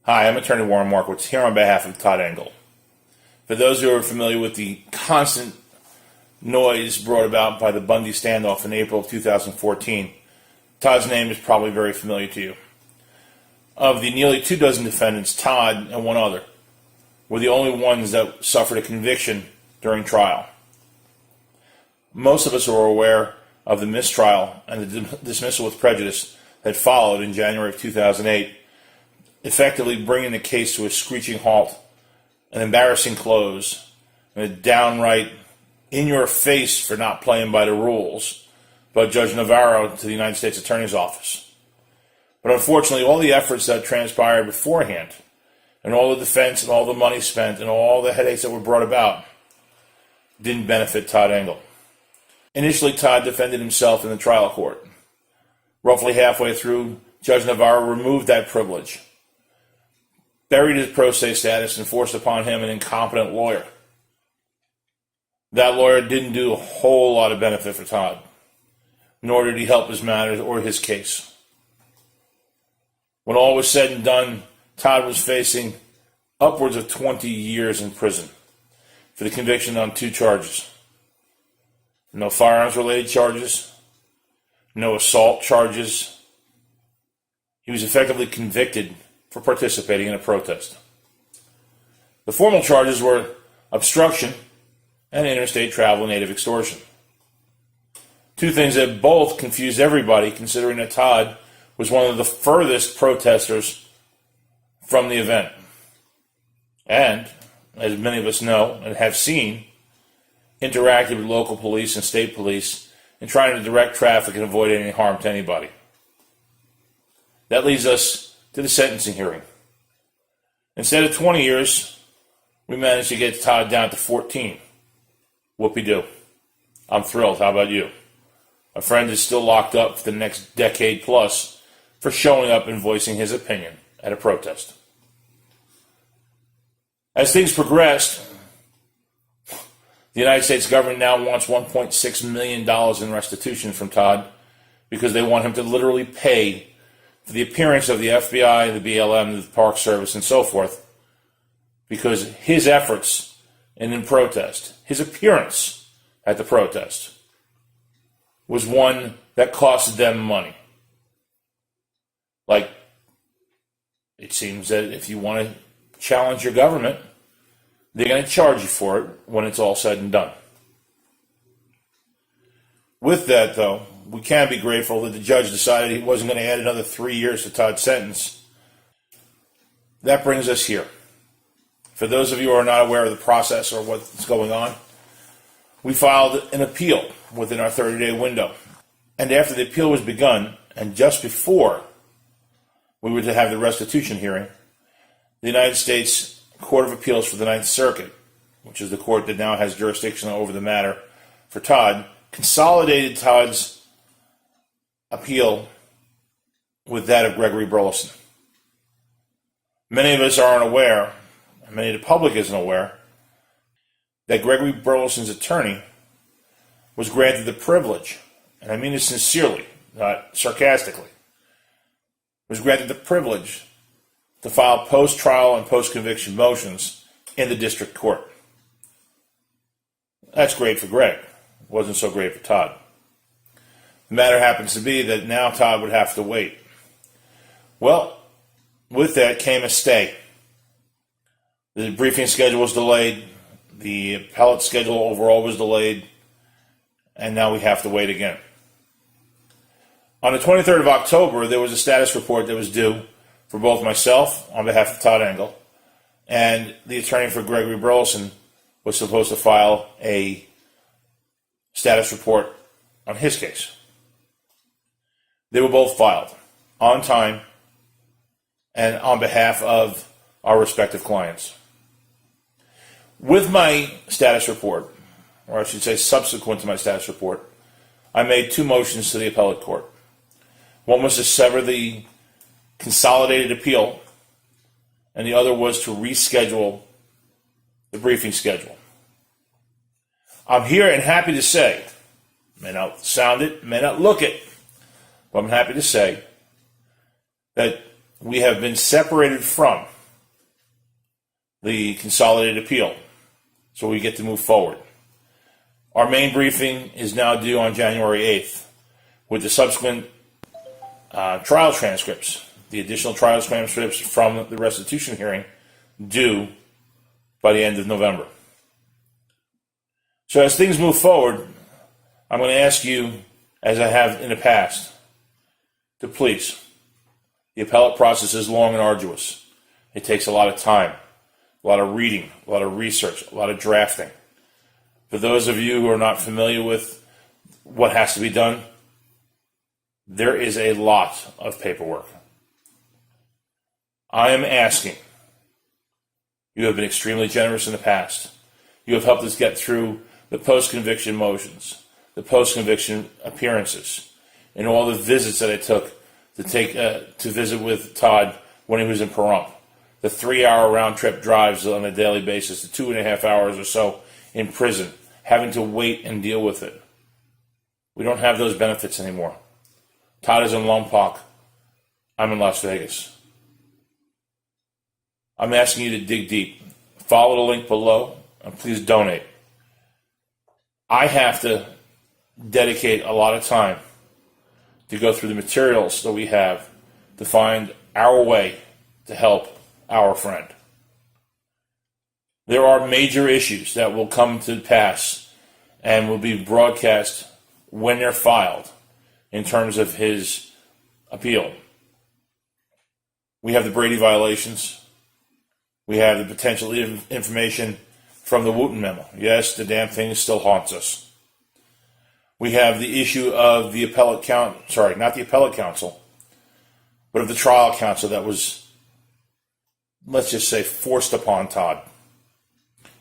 Hi, I'm attorney Warren Markowitz here on behalf of Todd Engel. For those who are familiar with the constant noise brought about by the Bundy standoff in April of 2014, Todd's name is probably very familiar to you. Of the nearly 24 defendants, Todd and one other were the only ones that suffered a conviction during trial. Most of us are aware of the mistrial and the dismissal with prejudice that followed in January of 2008, effectively bringing the case to a screeching halt, an embarrassing close, and a downright in-your-face for not playing by the rules by Judge Navarro to the United States Attorney's Office. But unfortunately, all the efforts that transpired beforehand, and all the defense and all the money spent and all the headaches that were brought about, didn't benefit Todd Engel. Initially, Todd defended himself in the trial court. Roughly halfway through, Judge Navarro removed that privilege, buried his pro se status, and forced upon him an incompetent lawyer. That lawyer didn't do a whole lot of benefit for Todd, nor did he help his matters or his case. When all was said and done, Todd was facing upwards of 20 years in prison for the conviction on 2 charges. No firearms-related charges, no assault charges. He was effectively convicted for participating in a protest. The formal charges were obstruction and interstate travel and native extortion. 2 things that both confused everybody, considering that Todd was one of the furthest protesters from the event. And, as many of us know and have seen, interacted with local police and state police in trying to direct traffic and avoid any harm to anybody. That leads us to the sentencing hearing. Instead of 20 years, we managed to get Todd down to 14. Whoopie-doo. I'm thrilled. How about you? A friend is still locked up for the next decade plus for showing up and voicing his opinion at a protest. As things progressed, the United States government now wants $1.6 million in restitution from Todd because they want him to literally pay for the appearance of the FBI, the BLM, the Park Service, and so forth, because his efforts in protest, his appearance at the protest, was one that costed them money. Like, it seems that if you want to challenge your government, they're going to charge you for it when it's all said and done. With that, though, we can be grateful that the judge decided he wasn't going to add another 3 years to Todd's sentence. That brings us here. For those of you who are not aware of the process or what's going on, we filed an appeal within our 30-day window. And after the appeal was begun, and just before we were to have the restitution hearing, the United States Court of Appeals for the Ninth Circuit, which is the court that now has jurisdiction over the matter for Todd, consolidated Todd's appeal with that of Gregory Burleson. Many of us aren't aware, and many of the public isn't aware, that Gregory Burleson's attorney was granted the privilege, and I mean this sincerely, not sarcastically, was granted the privilege to file post-trial and post-conviction motions in the district court. That's great for Greg. It wasn't so great for Todd. The matter happens to be that now Todd would have to wait. Well, with that came a stay. The briefing schedule was delayed. The appellate schedule overall was delayed. And now we have to wait again. On the 23rd of October, there was a status report that was due for both myself, on behalf of Todd Engel, and the attorney for Gregory Burleson was supposed to file a status report on his case. They were both filed on time and on behalf of our respective clients. With my status report, or I should say subsequent to my status report, I made 2 motions to the appellate court. One was to sever the consolidated appeal, and the other was to reschedule the briefing schedule. I'm here and happy to say, may not sound it, may not look it, but I'm happy to say that we have been separated from the consolidated appeal, so we get to move forward. Our main briefing is now due on January 8th, with the subsequent trial transcripts, the additional trial transcripts from the restitution hearing due by the end of November. So as things move forward, I'm going to ask you, as I have in the past, to please. The appellate process is long and arduous. It takes a lot of time, a lot of reading, a lot of research, a lot of drafting. For those of you who are not familiar with what has to be done, there is a lot of paperwork. I am asking, you have been extremely generous in the past. You have helped us get through the post-conviction motions, the post-conviction appearances, and all the visits that I took to visit with Todd when he was in Pahrump. The 3-hour round-trip drives on a daily basis, the 2.5 hours or so in prison, having to wait and deal with it. We don't have those benefits anymore. Todd is in Lompoc. I'm in Las Vegas. I'm asking you to dig deep. Follow the link below, and please donate. I have to dedicate a lot of time to go through the materials that we have to find our way to help our friend. There are major issues that will come to pass and will be broadcast when they're filed in terms of his appeal. We have the Brady violations. We have the potential information from the Wooten memo. Yes, the damn thing still haunts us. We have the issue of the appellate not the appellate counsel, but of the trial counsel that was, let's just say, forced upon Todd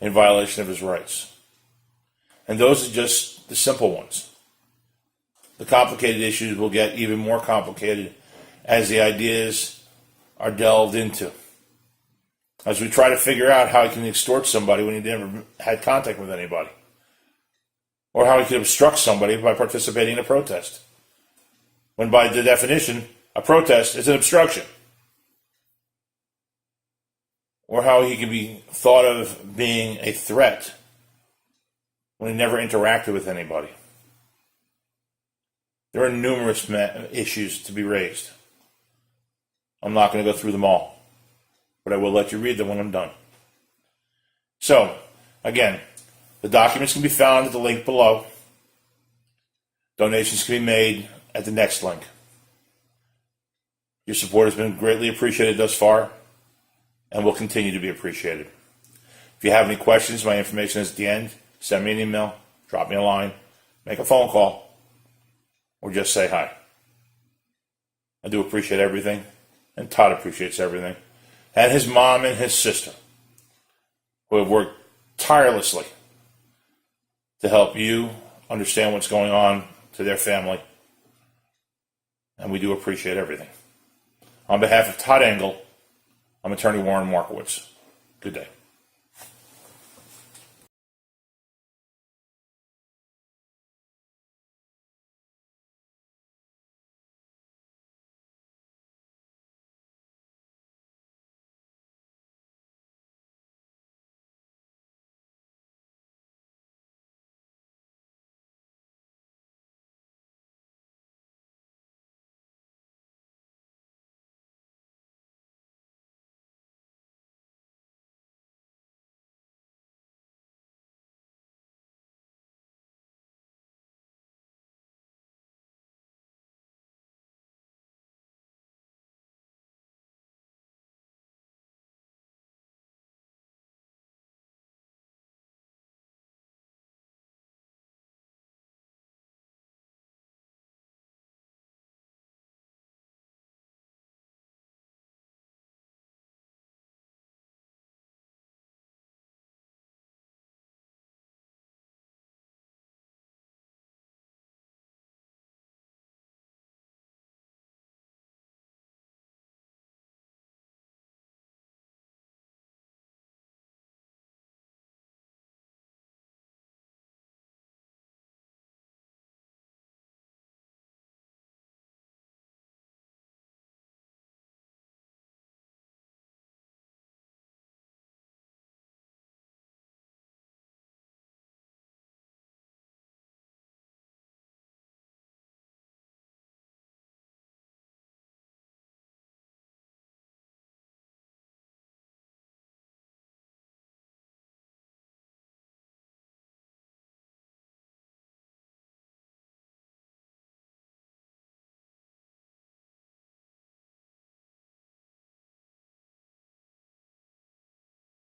in violation of his rights. And those are just the simple ones. The complicated issues will get even more complicated as the ideas are delved into. As we try to figure out how he can extort somebody when he never had contact with anybody. Or how he could obstruct somebody by participating in a protest. When by the definition, a protest is an obstruction. Or how he can be thought of being a threat when he never interacted with anybody. There are numerous issues to be raised. I'm not going to go through them all, but I will let you read them when I'm done. So, again, the documents can be found at the link below. Donations can be made at the next link. Your support has been greatly appreciated thus far and will continue to be appreciated. If you have any questions, my information is at the end. Send me an email, drop me a line, make a phone call, or just say hi. I do appreciate everything, and Todd appreciates everything, and his mom and his sister, who have worked tirelessly to help you understand what's going on to their family, and we do appreciate everything. On behalf of Todd Engel, I'm Attorney Warren Markowitz. Good day.